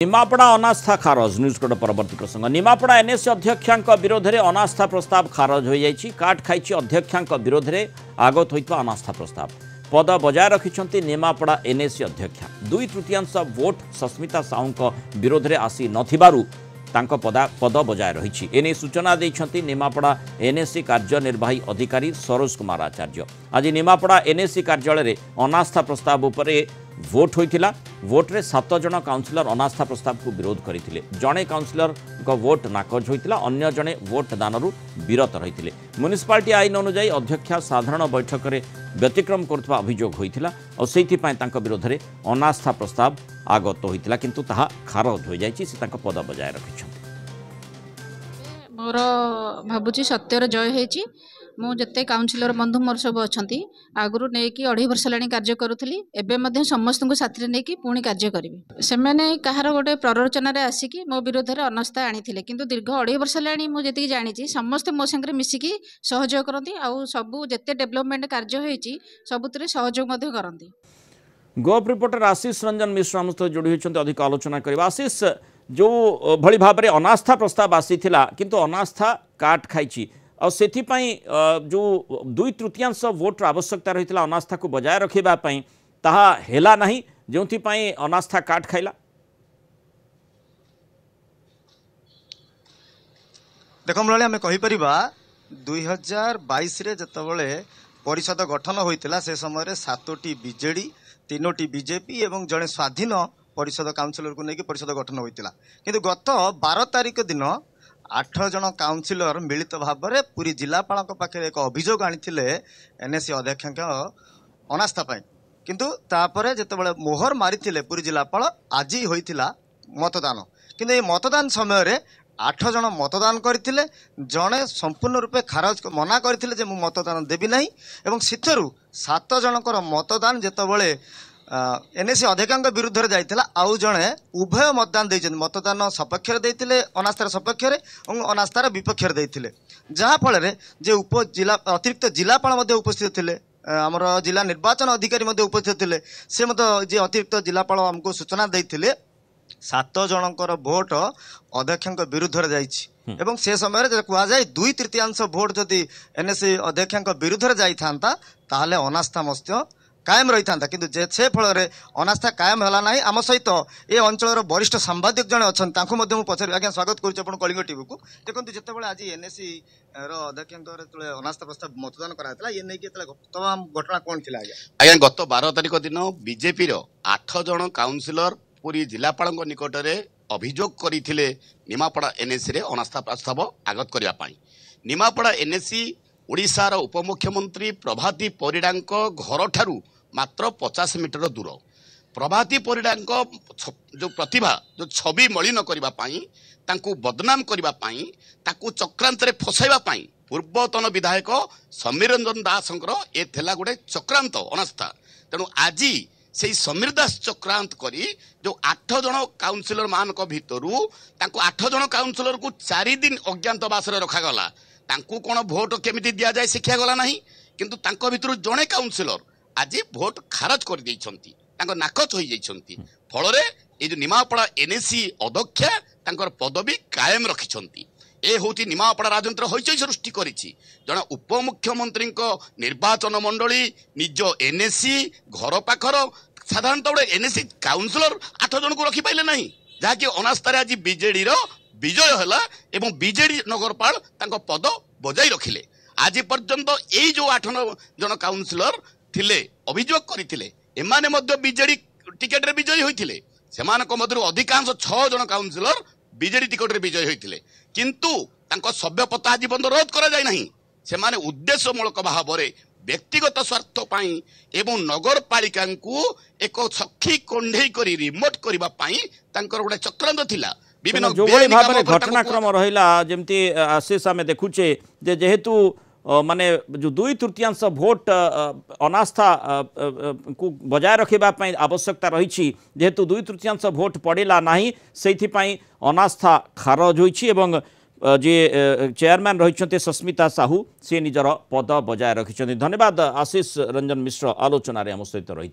निमापड़ा अनास्था खारज न्यूजकोड परवर्ती प्रसंग निमापड़ा एनएससी अध्यक्षा विरोध में अनास्था प्रस्ताव खारज हो जाएगी। काट खाई अध्यक्षा विरोध में आगत होता अनास्था प्रस्ताव पद बजाय रखिंट निमापड़ा एनएससी अध्यक्षा 2/3 वोट सस्मिता साहू विरोध में आसी नथिबारु पद बजाय रही एने सूचना देते निमापड़ा एनएससी कार्यनिर्वाही अधिकारी सरोज कुमार आचार्य। आज निमापड़ा एनएससी कार्यालय अनास्था प्रस्ताव उपरे भोट होइथिला। भोट रे 7 जन काउंसिलर अनास्था प्रस्ताव को विरोध करथिले। जणे काउंसिलर को वोट नाकच होइथिला, अन्य जणे वोट दानरू विरत रहिथिले। म्युनिसिपालिटी आईन अनुसार अध्यक्ष साधारण बैठक में व्यतिक्रम करथबा अभियोग होइथिला और सेथि पय तांको विरोध रे अनास्था प्रस्ताव आगत होइथिला, किंतु ताहा खारज हो जायछि। से तांको पद बजाय रखिछन्ति। मोर भाबुची सत्यर जय हेछि। मु जते काउंसिलर बंधु मोर सब अछंती आगुरु नेकी 2.5 वर्ष लाणी कार्य करूथली। एबे मध्ये समस्त को साथरे नेकी पुणी कार्य करिवि। सेमाने कहार गोटे प्ररोचना रे आसिकी मो विरोध रे अनास्था आनिथिले, किंतु दीर्घ 2.5 वर्ष लाणी मु जति जानिछि समस्त मो संगे मिसिकी सहयोग करंती आउ सब जते डेवलपमेंट कार्य हेछि सबुतरे सहयोग मध्ये करंती। गोप रिपोर्टर आशीष रंजन मिश्र हम सहित जोड़ी होइछन्ते अधिक आलोचना करबा। आशीष, जो भली भाव में अनास्था प्रस्ताव आसीथिला किंतु अनास्था काट खाइछि और सेथिपाई जो 2/3 वोट आवश्यकता रही अनास्था को बजाय रखा ताहा हेला नहीं, जोंथिपाई अनास्था काट खाइला। देख मुरली आम कहीपर 2022 रे जतबले परिषद गठन होइतिला से समय 7टी बीजेडी 3टी बीजेपी एवं जड़े स्वाधीन परिषद काउंसिलर को लेकिन परिषद गठन होइतिला। किंतु गत 12 तारिख दिन 8 जन काउंसिलर मिलित भाव में पूरी जिलापाल पाखे एक अभियोग आनी एनएससी अध्यक्ष अनास्था पाई। किंतु तापर जितेबाला मोहर मारी पूरी जिलापाल आज होइतिला मतदान। किंतु ये मतदान समय 8 जन मतदान करथिले, जड़े संपूर्ण रूपे खारज मना करथिले जे मु मतदान देबी नहीं एवं सिथरु 7 जनकर मतदान जेतबले एनएससी अध्यक्ष विरुद्ध रे जाइतिला। आउ जड़े उभय मतदान देइछन, मतदान सपक्ष देइतिले अनास्थार सपक्ष और अनास्थार विपक्ष देइतिले, जहा फल रे जे उप जिला अतिरिक्त जिलापाल मध्ये उपस्थित थिले, आमर जिला निर्वाचन अधिकारी मध्ये उपस्थित थिले। से मत जे अतिरिक्त जिलापाल हमको सूचना देइतिले 7 जनकर भोट अध्यक्ष विरुद्ध रे जाइछि एवं से समय कह जाए 2/3 भोट जदि एनएससी अध्यक्ष विरुद्ध रे जाई थांता ताहले अनास्था मस्त कायम रही था। किंतु जे से फल अनास्था कायम है ना। आम सहित ए अंचल वरिष्ठ सांबादिक जड़े अच्छा पचार आज्ञा स्वागत करूँ कलिंग टीवी को। देखो जितेबाला आज एनएससी अध्यक्ष अनास्था प्रस्ताव मतदान कराला ये नहीं तमाम घटना कौन थी आज्ञा? गत 12 तारिख दिन बीजेपी 8 जन काउंसिलर पूरी जिलापाल निकट में अभियोग करते निमापड़ा एनएससी रे अनास्था प्रस्ताव आगत करने। निमापड़ा एनएससी ओडिशार उपमुख्यमंत्री प्रभाती परिडा घर ठारू मात्र 50 मीटर दूर। प्रभाती परिडा जो प्रतिभा जो छवि मलिन करने तांकू बदनाम करने ताकू चक्रांत फसाइबा पूर्वतन विधायक समीर रंजन दासंकर ए थेला गोटे चक्रांत अनास्था। तेणु आज से समीर दास चक्रांत करी जो 8 जन काउंसिलर मान भितरू 8 जन काउंसिलर को 4 दिन अज्ञातवास रखागला। तांकू कौन भोट केमिति दिया जाए शिक्षा गला नहीं, किंतु तांको भितरू जड़े काउंसिलर आज भोट खारज कर देइछंती, तांको नाकच होई जाइछंती। फल रे ए जो निमापड़ा एनएससी अध्यक्ष तांकर पदवी कायम रखिछंती। ए होती निमापड़ा राजतंत्र हईचई सृष्टि करिछि। जण उपमुख्यमंत्री निर्वाचन मंडली निज एनएससी घर पाखर साधारणतः एनएससी काउंसिलर 8 जन को रखी पाइले नहीं, जहाँकि अनास्थारे आज बीजेडी विजय है एवं बीजेडी नगरपाल तांको पद बजाई रखिले। आज पर्यंत यही जो 8 जन काउंसिलर थिले अभियोग करथिले एमाने मध्य बीजेडी टिकेट रे विजयी होइथिले। सेमानक मध्यरु अधिकांश 6 जन काउंसिलर बीजेडी टिकेट रे विजयी होइथिले, किंतु तांको सभ्य पता आज बंद रद्द करा जाय नहीं। सेमाने उद्देश्यमूलक भाव में व्यक्तिगत स्वार्थ पाई एवं नगरपालिका को एक सखी कंढे करी रिमोट करबा पाई तांकर गोटे चक्रांत थिला। जो भाई भाव में घटनाक्रम रहा जमती आशीष आम देखुचे जेहेतु माने जो 2/3 भोट अनास्था को बजाय रखा आवश्यकता रही, जेहेतु 2/3 भोट पड़ेला नहीं से अनास्था खारज होइछि एवं जे चेयरमैन रही सस्मिता साहू से निजर पद बजाय रखिंट। धन्यवाद आशीष रंजन मिश्र आलोचन आम सहित रही।